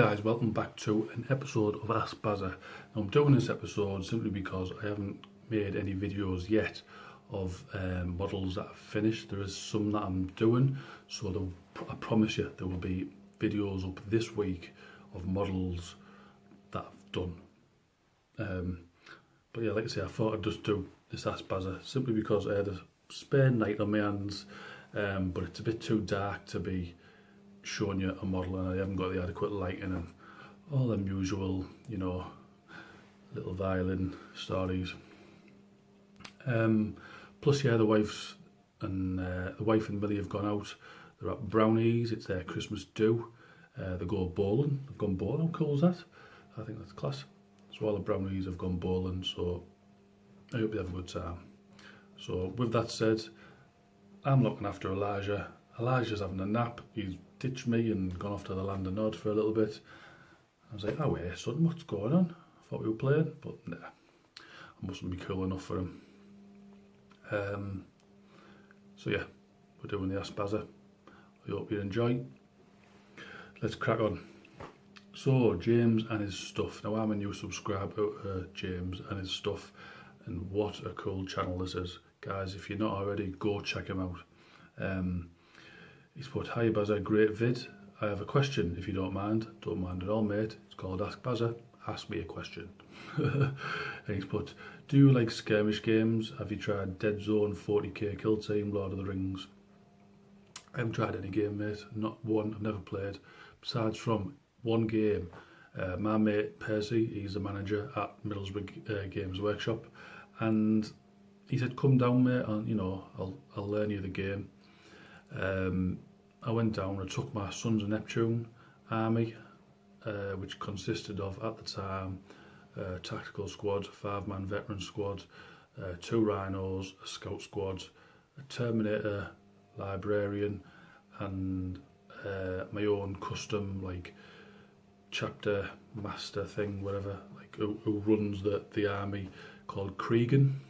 guys, welcome back to an episode of Ask Bazza. Now I'm doing this episode simply because I haven't made any videos yet of models that I've finished. There is some that I'm doing, so I promise you there will be videos up this week of models that I've done. But yeah, like I say, I thought I'd just do this Ask Bazza simply because I had a spare night on my hands, but it's a bit too dark to be showing you a model and I haven't got the adequate lighting and all them usual, you know, little violin stories. Plus, yeah, the wife and Millie have gone out. They're at Brownies. It's their Christmas do. They go bowling. They've gone bowling. How cool is that? I think that's class. So all the Brownies have gone bowling. So I hope they have a good time. So with that said, I'm looking after Elijah. Elijah's having a nap. He's ditched me and gone off to the land of Nod for a little bit. I was like, oh wait, son, what's going on? I thought we were playing, but nah, I mustn't be cool enough for him. So yeah, we're doing the Ask Bazza. I hope you enjoy. Let's crack on. So, James and his stuff. Now I'm a new subscriber to James and his stuff, and what a cool channel this is. Guys, if you're not already, go check him out. He's put, hi Bazza, great vid. I have a question, if you don't mind. Don't mind at all, mate. It's called Ask Bazza. Ask me a question. And he's put, do you like skirmish games? Have you tried Dead Zone, 40k Kill Team, Lord of the Rings? I haven't tried any game, mate. Not one. I've never played. Besides from one game, my mate Percy, he's the manager at Middlesbrough Games Workshop, and he said, come down, mate, and you know, I'll learn you the game. I went down and took my Sons of Neptune army, which consisted of, at the time, a tactical squad, 5-man veteran squad, 2 rhinos, a scout squad, a Terminator, librarian, and my own custom, like, chapter master thing, whatever, like, who runs the army, called Cregan.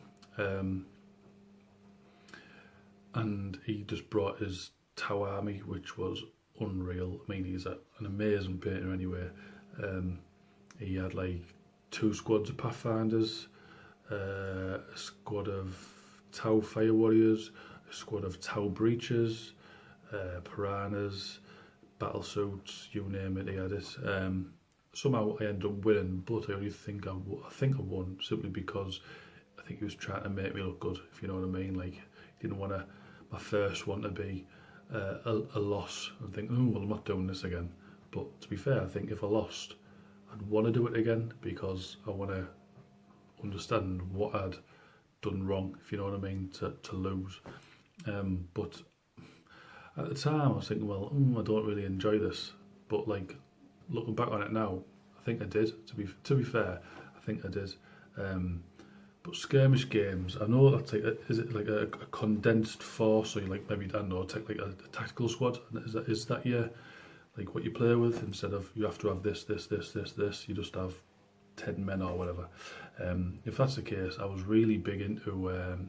And he just brought his Tau army, which was unreal. I mean, he's an amazing painter anyway. He had like 2 squads of Pathfinders, a squad of Tau Fire Warriors, a squad of Tau Breachers, Piranhas, battle suits, you name it, he had it. Somehow I ended up winning, but I only think I won simply because I think he was trying to make me look good, if you know what I mean. Like, he didn't want my first one to be a loss and think, oh, well, I'm not doing this again. But to be fair, I think if I lost, I'd want to do it again because I want to understand what I'd done wrong, if you know what I mean, to lose. But at the time, I was thinking, well, I don't really enjoy this. But like, looking back on it now, I think I did. To be fair, I think I did. But skirmish games, I know that's like, is it like a condensed force? So you like maybe, I don't know, take like a tactical squad. Is that your, like what you play with? Instead of you have to have this, you just have 10 men or whatever. If that's the case, I was really big into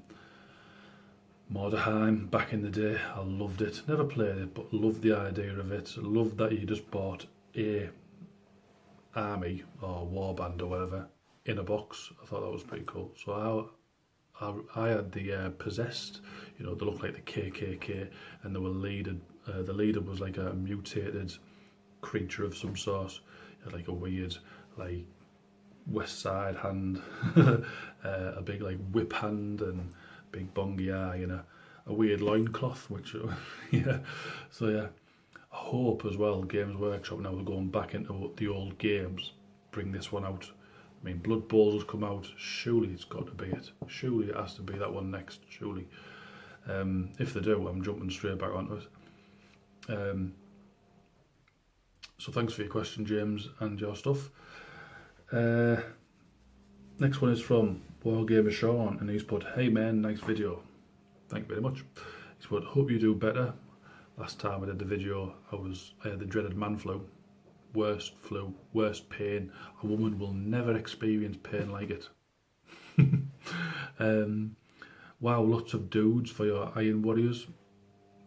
Mordheim back in the day. I loved it. Never played it, but loved the idea of it. Loved that you just bought a army or warband or whatever in a box. I thought that was pretty cool. So I had the Possessed, you know, they look like the KKK, and they were leaded. The leader was like a mutated creature of some sort. He had like a weird, like, West Side hand, a big like whip hand, and big bongy eye, and a weird loincloth, which, yeah. So yeah, I hope as well Games Workshop, now they're going back into the old games, bring this one out. I mean, Blood Bowls has come out. Surely it's got to be it. Surely it has to be that one next. Surely. If they do, I'm jumping straight back onto it. So thanks for your question, James, and your stuff. Next one is from Wargamer Sean, and he's put, hey man, nice video. Thank you very much. He's put, hope you do better. Last time I did the video, I had the dreaded man flu. Worst flu, worst pain. A woman will never experience pain like it. Wow, lots of dudes for your Iron Warriors.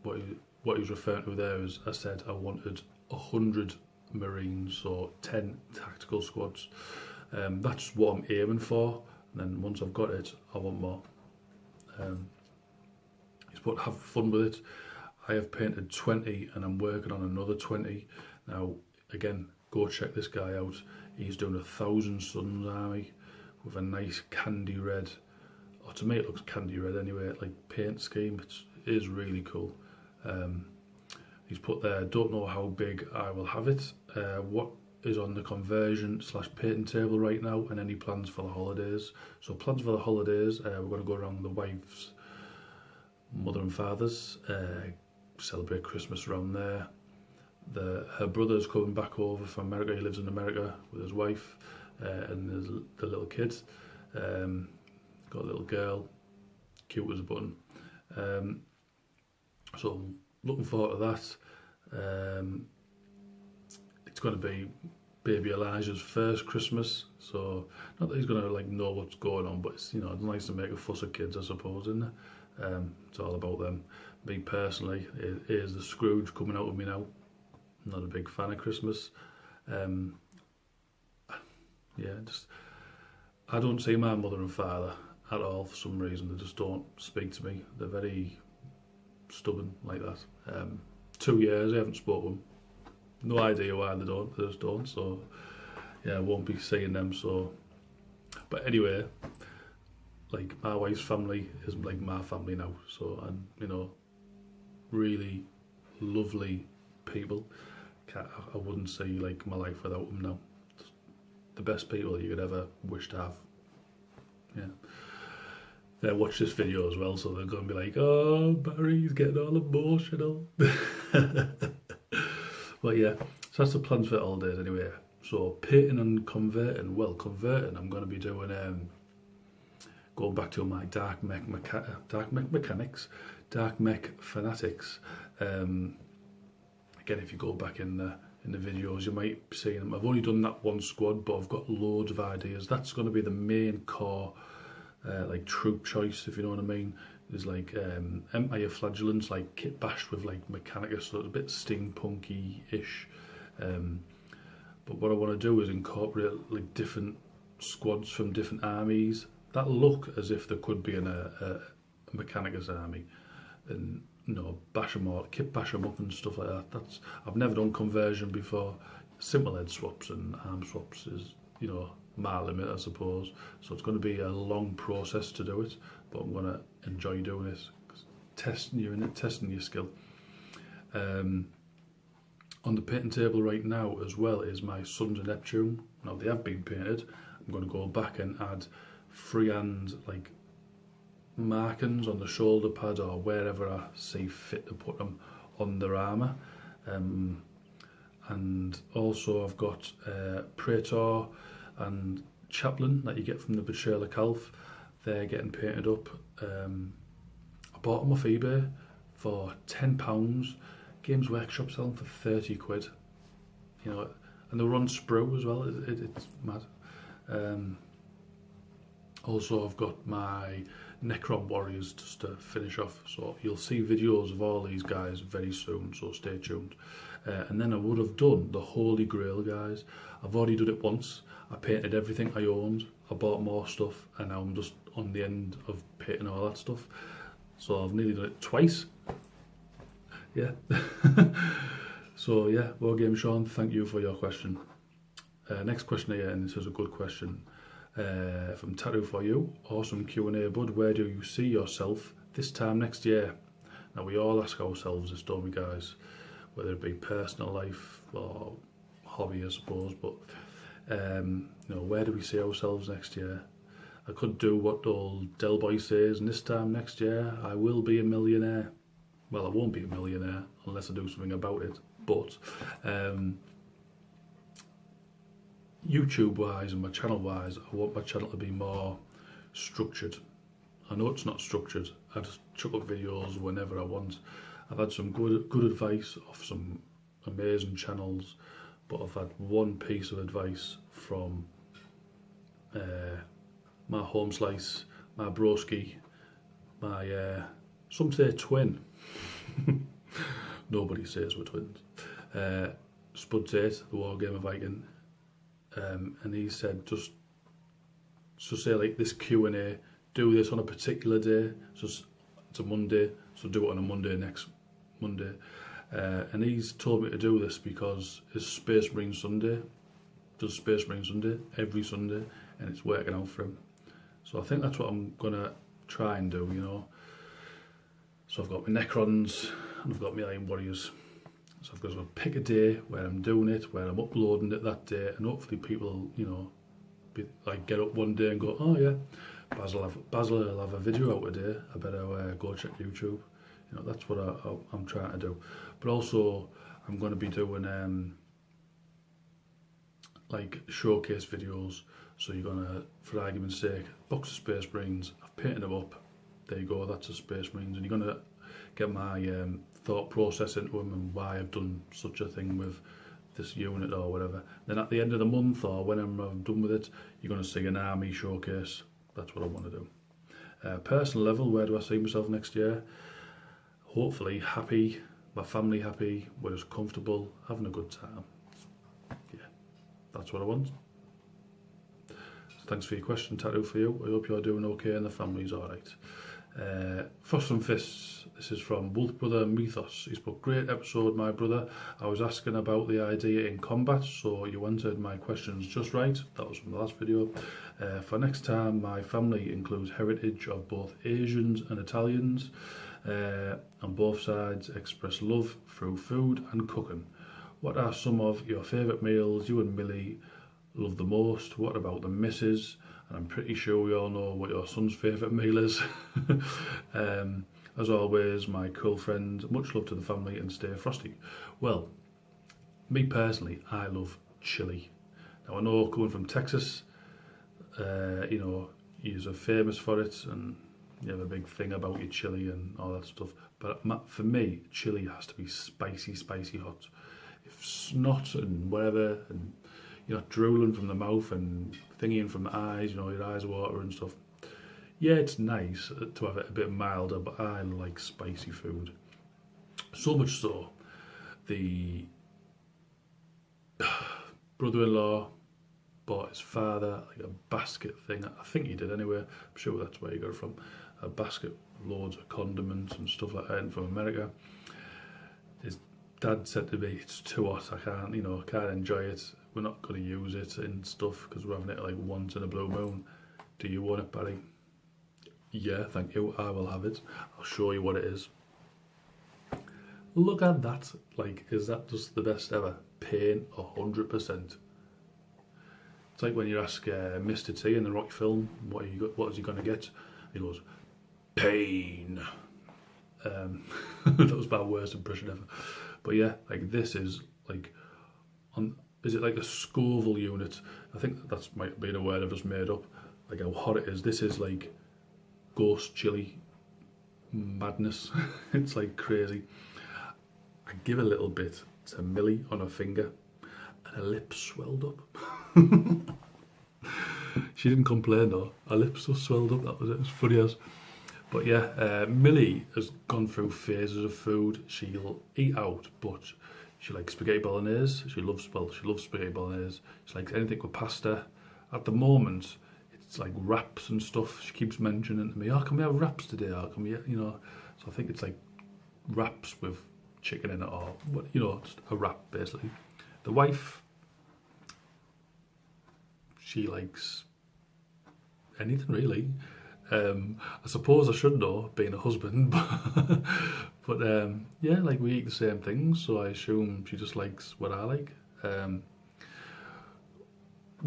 What he's referring to there is, I said I wanted 100 Marines, so 10 tactical squads. That's what I'm aiming for, and then once I've got it, I want more. He's put have fun with it. I have painted 20 and I'm working on another 20. Now, again, go check this guy out. He's doing 1,000 Suns army with a nice candy red, or to me it looks candy red anyway, like paint scheme. It is really cool. He's put there, don't know how big I will have it. What is on the conversion / painting table right now, and any plans for the holidays? So plans for the holidays, we're going to go around the wife's mother and father's, celebrate Christmas around there. Her brother's coming back over from America. He lives in America with his wife and the little kids. Got a little girl, cute as a button. So I'm looking forward to that. It's going to be baby Elijah's first Christmas, so not that he's going to like know what's going on, but it's, you know, it's nice to make a fuss of kids, I suppose, isn't it? It's all about them. Me personally, here's the Scrooge coming out with me now. I'm not a big fan of Christmas. Yeah, I don't see my mother and father at all for some reason. They just don't speak to me. They're very stubborn like that. 2 years I haven't spoken to them. No idea why they don't. They just don't. So yeah, I won't be seeing them. So, but anyway, like my wife's family is like my family now. So, and you know, really lovely people. I wouldn't see like my life without them now. Just the best people you could ever wish to have. Yeah. They watch this video as well, so they're going to be like, oh, Barry's getting all emotional. But yeah, so that's the plans for the holidays anyway. So painting and converting. Well, converting, I'm going to be doing, going back to my dark mech fanatics. Again, if you go back in the videos, you might be seeing them. I've only done that one squad, but I've got loads of ideas. That's going to be the main core, like troop choice, if you know what I mean. There's like Empire Flagellants, like kit bashed with like Mechanicus, so it's a bit steampunky-ish. But what I want to do is incorporate like different squads from different armies that look as if there could be in a Mechanicus army, and you know, bash them all, kit bash them up and stuff like that. I've never done conversion before. Simple head swaps and arm swaps is, you know, my limit, I suppose. So it's going to be a long process to do it, but I'm going to enjoy doing it, testing you in it, testing your skill. On the painting table right now as well is my Sons of Neptune. Now they have been painted. I'm going to go back and add freehand like markings on the shoulder pad or wherever I see fit to put them on their armour. And also I've got Praetor and Chaplain that you get from the Betrayal of Calf. They're getting painted up. I bought them off eBay for £10. Games Workshop selling for 30 quid. You know, and they were on Sprue as well. It's mad. Also, I've got my Necron Warriors just to finish off. So you'll see videos of all these guys very soon, so stay tuned. And then I would have done the Holy Grail guys. I've already done it once. I painted everything I owned. I bought more stuff, and now I'm just on the end of painting all that stuff. So I've nearly done it twice. Yeah. So yeah, War Game Sean, thank you for your question. Next question here, and this is a good question. From Tattoo for You. Awesome Q&A, bud. Where do you see yourself this time next year? Now we all ask ourselves this, don't we, guys? Whether it be personal life or hobby, I suppose. But you know, where do we see ourselves next year? I could do what old Del Boy says, and this time next year I will be a millionaire. Well, I won't be a millionaire unless I do something about it. But YouTube-wise and my channel-wise, I want my channel to be more structured. I know it's not structured. I just chuck up videos whenever I want. I've had some good advice off some amazing channels, but I've had one piece of advice from my home slice, my broski, my some say twin. Nobody says we're twins. Spud's 8, the War Gamer Viking, and he said just so say like this Q&A, do this on a particular day, so it's a Monday, so do it on a Monday next Monday, and he's told me to do this because it's Space Marine Sunday, does Space Marine Sunday every Sunday, and it's working out for him. So I think that's what I'm gonna try and do, you know. So I've got my Necrons and I've got my Iron Warriors. So I've got to pick a day where I'm doing it, where I'm uploading it that day, and hopefully people, you know, get up one day and go, oh yeah, Basil will have a video out today, I better go check YouTube. You know, that's what I'm trying to do. But also, I'm going to be doing like showcase videos. So you're going to, for argument's sake, box of Space Marines, I've painted them up, there you go, that's a Space Marines, and you're going to get my thought process into them and why I've done such a thing with this unit or whatever. Then at the end of the month or when I'm done with it, you're going to see an army showcase. That's what I want to do. Personal level, where do I see myself next year? Hopefully happy, my family happy, we're just comfortable, having a good time. Yeah, that's what I want. So thanks for your question, Tattoo for you. I hope you're doing okay and the family's alright. Fuss and Fists, this is from Wolf Brother Mythos. He's put, great episode, my brother. I was asking about the idea in combat, so you answered my questions just right. That was from the last video. For next time, my family includes heritage of both Asians and Italians. On both sides express love through food and cooking. What are some of your favourite meals you and Millie love the most? What about the missus? And I'm pretty sure we all know what your son's favourite meal is. As always, my cool friend, much love to the family and stay frosty. Well, me personally, I love chili. Now I know coming from Texas, you know, you're famous for it and you have a big thing about your chili and all that stuff. But for me, chili has to be spicy, spicy hot. If snot and whatever, and you're not drooling from the mouth and thingying from the eyes, you know, your eyes water and stuff. Yeah, it's nice to have it a bit milder, but I like spicy food. So much so, the brother-in-law bought his father like a basket thing. I think he did anyway. I'm sure that's where he got it from. A basket, loads of condiments and stuff like that from America. His dad said to me, it's too hot, I can't, you know, I can't enjoy it. We're not going to use it and stuff because we're having it like once in a blue moon. Do you want it, Barry? Yeah, thank you, I will have it. I'll show you what it is. Look at that. Like, is that just the best ever? Pain 100%. It's like when you ask Mr. T in the Rocky film, what is he going to get? He goes, pain. That was my worst impression ever. But yeah, like this is like, is it like a Scoville unit? I think that's might be a word I've just made up. Like how hot it is. This is like ghost chili madness. It's like crazy. I give a little bit to Millie on her finger and her lips swelled up. She didn't complain though, her lips just swelled up, that was it, as funny as. But yeah, Millie has gone through phases of food. She'll eat out, but she likes spaghetti bolognese. She loves spaghetti bolognese. She likes anything with pasta. At the moment, it's like wraps and stuff. She keeps mentioning to me, oh, can we have wraps today? Or can we, you know, so I think it's like wraps with chicken in it or, you know, just a wrap basically. The wife, she likes anything really. I suppose I should know, being a husband, but yeah, like we eat the same things, so I assume she just likes what I like. We're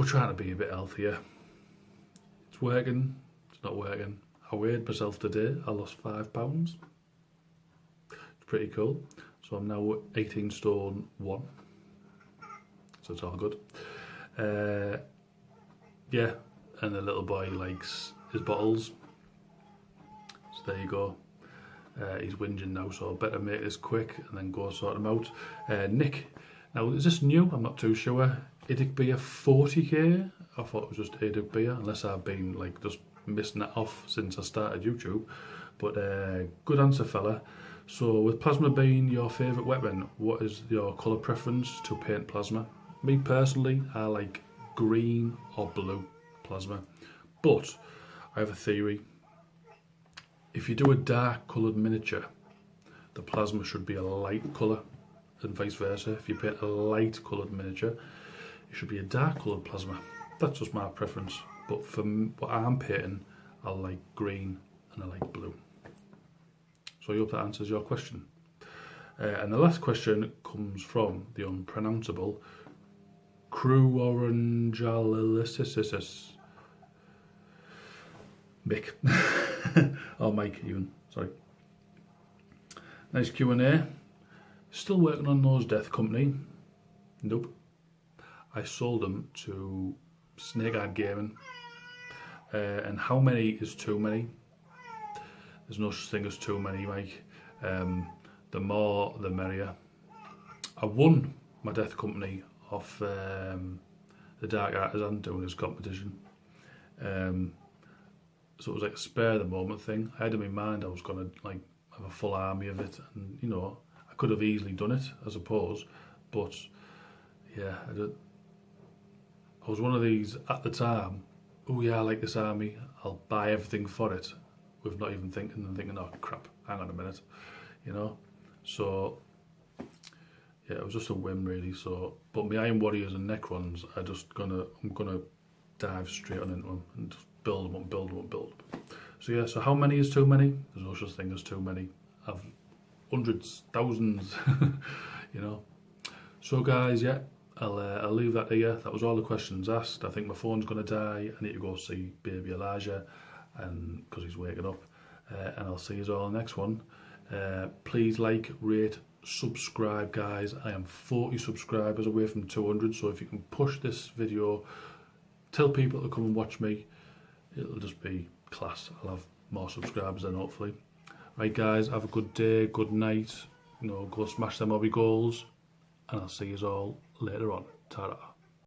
trying to be a bit healthier. It's working, it's not working. I weighed myself today, I lost 5 pounds. It's pretty cool. So I'm now 18 stone 1. So it's all good. Yeah, and the little boy likes his bottles. So there you go. He's whinging now, so I better make this quick and then go sort him out. Nick, now is this new? I'm not too sure. Idic Beer 40k? I thought it was just Idic Beer, unless I've been like just missing that off since I started YouTube. But good answer, fella. So with plasma being your favourite weapon, what is your colour preference to paint plasma? Me personally, I like green or blue plasma. But I have a theory. If you do a dark coloured miniature, the plasma should be a light colour, and vice versa. If you paint a light coloured miniature, it should be a dark coloured plasma. That's just my preference. But for what I'm painting, I like green and I like blue. So I hope that answers your question. And the last question comes from the unpronounceable Crew Orangealisis. Mick. Or Mike even, sorry. Nice Q&A. Still working on those Death Company? Nope. I sold them to Snake Eyed Gaming. And how many is too many? There's no such thing as too many, Mike. The more, the merrier. I won my Death Company off the Dark Artisan doing his competition. So it was like a spare the moment thing. I had in my mind I was going to like have a full army of it, and you know, I could have easily done it, I suppose. But yeah, I was one of these at the time. Oh yeah, I like this army. I'll buy everything for it, with not even thinking and thinking, oh crap, hang on a minute, you know. So yeah, it was just a whim really. So, but my Iron Warriors and Necrons, I'm gonna dive straight on into them and just build them up, build them up, build them up. So yeah, so how many is too many? There's no such thing as too many. I've hundreds, thousands, you know. So guys, yeah, I'll leave that here. That was all the questions asked. I think my phone's gonna die. I need to go see baby Elijah, and because he's waking up. And I'll see you all in the next one. Please like, rate, subscribe, guys. I am 40 subscribers away from 200. So if you can push this video, tell people to come and watch me. It'll just be class. I'll have more subscribers then, hopefully. Right, guys, have a good day, good night. You know, go smash them hobby goals, and I'll see you all later on. Ta-ra.